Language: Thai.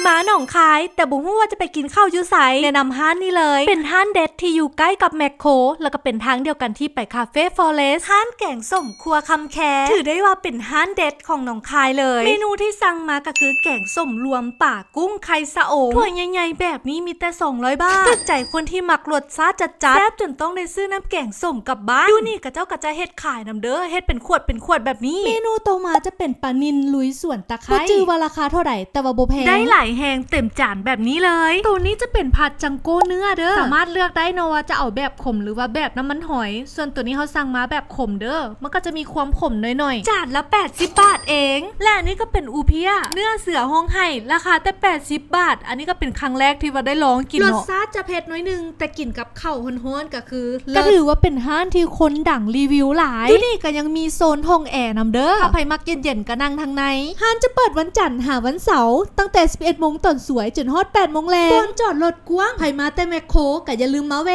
มาหนองคายแต่บุ้งว่าจะไปกินข้าวยูไซแนะนำห้านนี่เลยเป็นห้านเด็ดที่อยู่ใกล้กับแมคโครแล้วก็เป็นทางเดียวกันที่ไปคาเฟ่ฟอเรสห้านแกงส้มครัวคำแคถือได้ว่าเป็นห้านเด็ดของหนองคายเลยเมนูที่สั่งมาก็คือแกงส้มรวมป่ากุ้งไข่สะโองถ้วยใหญ่ๆแบบนี้มีแต่200 บาทตึกใจคนที่มักรสชาติจัดแซ่บจนต้องได้ซื้อน้ำแกงส้มกลับบ้านดูนี่กระเจ้ากระจะเฮ็ดขายน้ำเด้อเฮ็ดเป็นขวดแบบนี้เมนูโตมาจะเป็นปลานิลลุยสวนตะไคร้จื้อว่าราคาเท่าไหร่แต่ว่าบ่แพงได้หลายแหงเต็มจานแบบนี้เลยตัวนี้จะเป็นผัดจังโก้เนื้อเด้อสามารถเลือกได้นะว่าจะเอาแบบขมหรือว่าแบบน้ำมันหอยส่วนตัวนี้เขาสั่งมาแบบขมเด้อมันก็จะมีความขมหน่อยๆจานละ80 บาทเองและอันนี้ก็เป็นอูเพียเนื้อเสือห้องไห่ราคาแต่80 บาทอันนี้ก็เป็นครั้งแรกที่ว่าได้ลองกินรสชาติจะเผ็ดน้อยนึงแต่กินกับข้าวฮ้อนๆก็คือก็ถือว่าเป็นห้านที่คนดังรีวิวหลายดูนี่ก็ยังมีโซนห้องแอร์นำเด้อถ้าใครมักเย็นๆก็นั่งทางในห้านจะเปิดวันจันทร์หาวันเสาร์ตั้งแต่ 11 โมงตอนสวยจนฮอด 8 โมงแลงบนจอดรถกว้างใครมาแต่แมคโครก็อย่าลืมมาแว